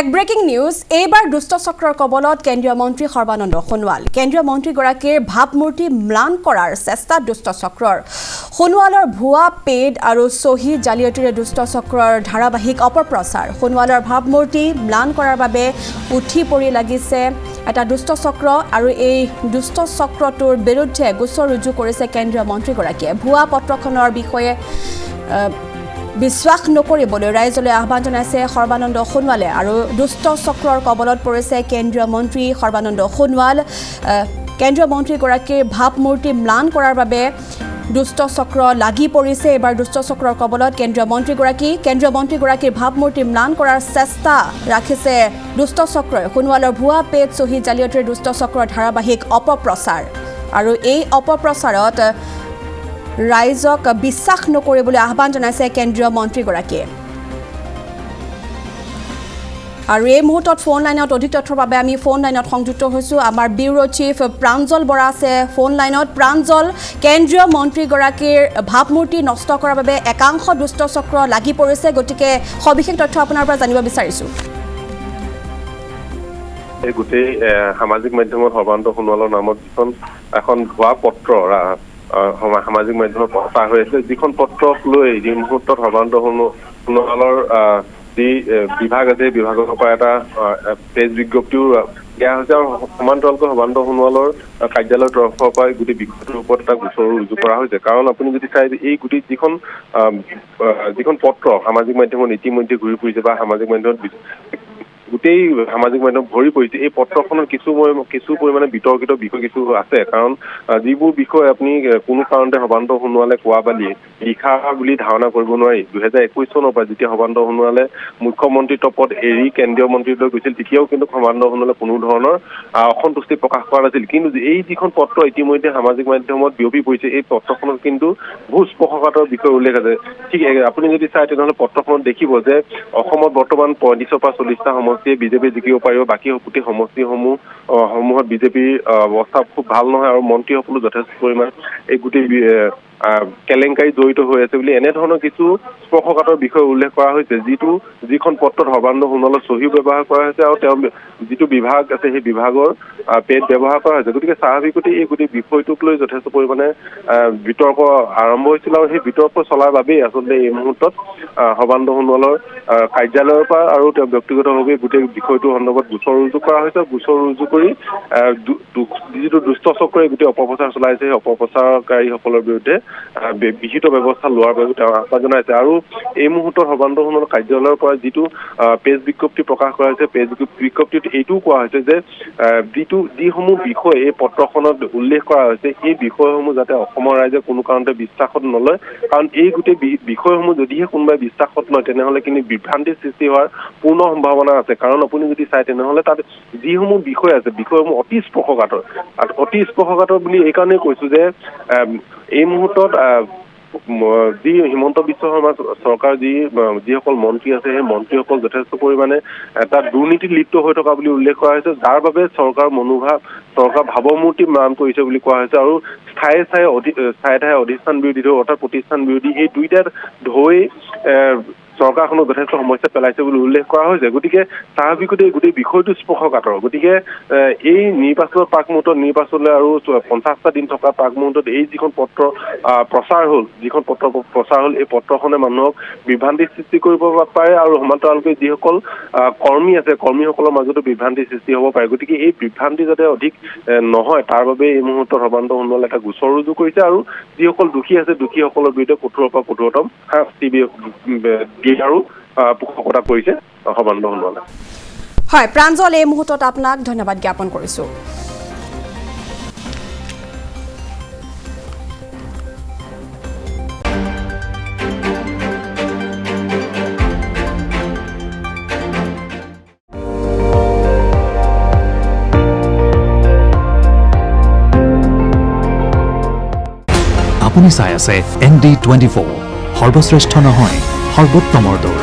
এক breaking news এইবাৰ দুষ্ট চক্ৰৰ কবলত কেন্দ্ৰীয় মন্ত্ৰী সৰ্বানন্দ সোণোৱাল কেন্দ্ৰীয় মন্ত্ৰীগৰাকীৰ ভাৱমূৰ্তি ম্লান কৰাৰ চেষ্টা দুষ্ট চক্ৰৰ সোণোৱালৰ ভুৱা পেড আৰু সহি জালিয়াতিৰে দুষ্ট চক্ৰৰ ধাৰাবাহিক অপপ্ৰচাৰ সোণোৱালৰ ভাৱমূৰ্তি ম্লান কৰাৰ বাবে উঠি পৰি লাগিছে এটা দুষ্ট চক্ৰ আৰু এই দুষ্ট চক্ৰটোৰ বিৰুদ্ধে গোচৰ ৰুজু কৰিছে কেন্দ্ৰীয় মন্ত্ৰীগৰাকীয়ে ভুৱা পত্ৰখনৰ বিষয়ে বিশ্বাস নকৰিবলৈ ৰাইজলৈ আহ্বান জনাইছে সৰ্বানন্দ সোণোৱালে আৰু দুষ্ট চক্ৰৰ কবলত পৰিছে কেন্দ্ৰীয় মন্ত্ৰী সৰ্বানন্দ সোণোৱাল কেন্দ্ৰীয় মন্ত্ৰীগৰাকীৰ ভাৱমূৰ্তি ম্লান কৰাৰ বাবে দুষ্ট চক্ৰ লাগি পৰিছে এবাৰ দুষ্ট চক্ৰৰ কবলত কেন্দ্ৰীয় মন্ত্ৰীগৰাকীৰ ভাৱমূৰ্তি ম্লান কৰাৰ চেষ্টা ৰাখিছে দুষ্ট চক্ৰই সোণোৱালৰ ভুৱা পেড সহি জালিয়াতিৰ দুষ্ট চক্ৰৰ ধাৰাবাহিক অপপ্ৰচাৰ আৰু এই অপপ্ৰচাৰত ৰাইজক বিশ্বাস নকৰিবলৈ আহ্বান জনাইছে কেন্দ্ৰীয় মন্ত্ৰীগৰাকীয়ে আৰু এই মুহূৰ্তত ফোন লাইনত অধিক তথ্যৰ বাবে আমি ফোন লাইনত সংযুক্ত হৈছোঁ আমাৰ ব্যুৰো চিফ প্ৰাঞ্জল বৰা আছে ফোন লাইনত প্ৰাঞ্জল কেন্দ্ৰীয় মন্ত্ৰীগৰাকীৰ ভাৱমূৰ্তি নষ্ট কৰাৰ বাবে একাংশ দুষ্ট চক্ৰ লাগি পৰিছে গতিকে সবিশেষ তথ্য আপোনাৰ পৰা জানিব বিচাৰিছোঁ এই গোটেই সামাজিক মাধ্যমত সৰ্বানন্দ সোণোৱালৰ নামত এখন ভুৱা পত্ৰ সামাজিক মাধ্যমত প্ৰচাৰ হৈ আছে যিখন পত্ৰক লৈ এই মুহূৰ্তত সৰ্বানন্দ সোণোৱালৰ যি বিভাগ আছে বিভাগৰ পৰা এটা প্ৰেছ বিজ্ঞপ্তিও দিয়া হৈছে আৰু সমান্তৰালকৈ সৰ্বানন্দ সোণোৱালৰ কাৰ্যালয়ৰ তৰফৰ পৰা গোটেই বিষয়টোৰ ওপৰত এটা গোচৰ ৰুজু কৰা হৈছে কাৰণ আপুনি যদি চাই এই গোটেই যিখন পত্ৰ সামাজিক মাধ্যমত ইতিমধ্যে ঘূৰি ফুৰিছে বা সামাজিক মাধ্যমত গোটেই সামাজিক মাধ্যম ভৰি পৰিছে এই পত্ৰখনৰ কিছু পৰিমাণে বিতৰ্কিত বিষয় কিছু আছে কাৰণ যিবোৰ বিষয় আপুনি কোনো কাৰণতে সৰ্বানন্দ সোণোৱালে কোৱা বা লিখা বুলি ধাৰণা কৰিব নোৱাৰি 2021 চনৰ পৰা যেতিয়া সৰ্বানন্দ সোণোৱালে মুখ্যমন্ত্ৰীত্ব পদ এৰি কেন্দ্ৰীয় মন্ত্ৰীলৈ গৈছিল তেতিয়াও কিন্তু সৰ্বানন্দ সোণোৱালে কোনো ধৰণৰ অসন্তুষ্টি প্ৰকাশ কৰা নাছিল কিন্তু এই যিখন পত্ৰ ইতিমধ্যে সামাজিক মাধ্যমত বিয়পি পৰিছে এই পত্ৰখনত কিন্তু ভূস্পৰ্শকাতৰ বিষয় উল্লেখ আছে ঠিক আপুনি যদি চাই তেনেহ'লে পত্ৰখনত দেখিব যে অসমত বৰ্তমান 35 পৰা 40টা সমষ্টিয়ে বিজেপি জিকিব পাৰিব বাকী গোটেই সমষ্টিসমূহত বিজেপিৰ অৱস্থা খুব ভাল নহয় আৰু মন্ত্ৰীসকলো যথেষ্ট পৰিমাণ এই গোটেই কেলেংকাৰী জড়িত হৈ আছে বুলি এনেধৰণৰ কিছু স্পৰ্শকাতৰ বিষয় উল্লেখ কৰা হৈছে যিখন পত্ৰত সৰ্বানন্দ সোণোৱালৰ চহী ব্যৱহাৰ কৰা হৈছে আৰু তেওঁ যিটো বিভাগ আছে সেই বিভাগৰ পেড ব্যৱহাৰ কৰা হৈছে গতিকে স্বাভাৱিকতে এই গোটেই বিষয়টোক লৈ যথেষ্ট পৰিমাণে বিতৰ্ক আৰম্ভ হৈছিল আৰু সেই বিতৰ্ক চলাৰ বাবেই আচলতে এই মুহূৰ্তত সৰ্বানন্দ সোণোৱালৰ কাৰ্যালয়ৰ পৰা আৰু তেওঁ ব্যক্তিগতভাৱে গোটেই বিষয়টোৰ সন্দৰ্ভত গোচৰ ৰুজু কৰা হৈছে গোচৰ ৰুজু কৰি যিটো দুষ্ট চক্ৰই গোটেই অপপ্ৰচাৰ চলাইছে সেই অপপ্ৰচাৰকাৰীসকলৰ বিৰুদ্ধে বিহিত ব্যৱস্থা লোৱাৰ বাবে তেওঁ আহ্বান জনাইছে আৰু এই মুহূৰ্তত সৰ্বানন্দ সোণোৱালৰ কাৰ্যালয়ৰ পৰা যিটো প্ৰেছ বিজ্ঞপ্তি প্ৰকাশ কৰা হৈছে প্ৰেছ বিজ্ঞপ্তিত এইটোও কোৱা হৈছে যে যিসমূহ বিষয় এই পত্ৰখনত উল্লেখ কৰা হৈছে এই বিষয়সমূহ যাতে অসমৰ ৰাইজে কোনো কাৰণতে বিশ্বাসত নলয় কাৰণ এই গোটেই বিষয়সমূহ যদিহে কোনোবাই বিশ্বাসত লয় তেনেহ'লে কিন্তু বিভ্ৰান্তিৰ সৃষ্টি হোৱাৰ পূৰ্ণ সম্ভাৱনা আছে কাৰণ আপুনি যদি চাই তেনেহ'লে তাত যিসমূহ বিষয় আছে বিষয়সমূহ অতি স্পৰ্শকাতৰ বুলি এইকাৰণেই কৈছোঁ যে এই মুহূৰ্তত যি হিমন্ত বিশ্ব শৰ্মা চৰকাৰ যিসকল মন্ত্ৰী আছে সেই মন্ত্ৰীসকল যথেষ্ট পৰিমাণে এটা দুৰ্নীতিত লিপ্ত হৈ থকা বুলি উল্লেখ কৰা হৈছে যাৰ বাবে চৰকাৰ ভাৱমূৰ্তি ম্লান কৰিছে বুলি কোৱা হৈছে আৰু ঠায়ে ঠায়ে অধিষ্ঠান বিৰোধী অৰ্থাৎ প্ৰতিষ্ঠান বিৰোধী এই দুইটাত হৈ চৰকাৰখনক যথেষ্ট সমস্যাত পেলাইছে বুলি উল্লেখ কৰা হৈছে গতিকে স্বাভাৱিকতে গোটেই বিষয়টো স্পৰ্শকাতৰ গতিকে এই নিৰ্বাচনৰ প্ৰাক মুহূৰ্তত নিৰ্বাচনলৈ আৰু 50টা দিন থকা প্ৰাক মুহূৰ্তত এই যিখন পত্ৰ প্ৰচাৰ হ'ল এই পত্ৰখনে মানুহক বিভ্ৰান্তিৰ সৃষ্টি কৰিব পাৰে আৰু সমান্তৰালকৈ যিসকল কৰ্মী আছে কৰ্মীসকলৰ মাজতো বিভ্ৰান্তিৰ সৃষ্টি হ'ব পাৰে গতিকে এই বিভ্ৰান্তি যাতে অধিক নহয় তাৰ বাবে এই মুহূৰ্তত সৰ্বানন্দ সোণোৱালে এটা গোচৰ ৰুজু কৰিছে আৰু যিসকল দোষী আছে দোষীসকলৰ বিৰুদ্ধে কঠোৰৰ পৰা কঠোৰতম শাস্তি আৰু পোষকতা কৰিছে সৰ্বানন্দ সোণোৱালে হয় প্ৰাঞ্জল এই মুহূৰ্তত আপোনাক ধন্যবাদ জ্ঞাপন কৰিছোঁ আপুনি চাই আছে ND24 সৰ্বশ্ৰেষ্ঠ নহয় সৰ্বোত্তমৰ দৌৰ